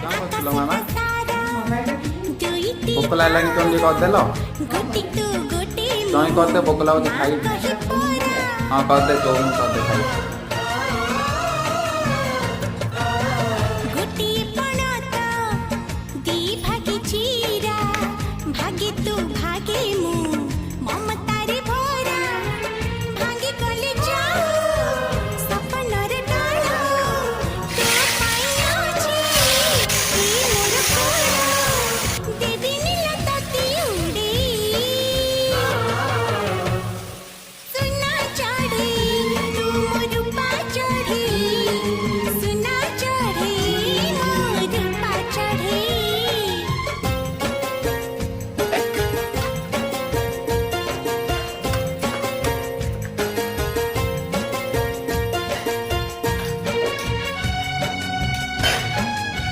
कौन करथिलो मामा भोक लागलानी तुम कर देलो तुम करते भोक लागो खाई हाँ कर दे तो कर दे खाई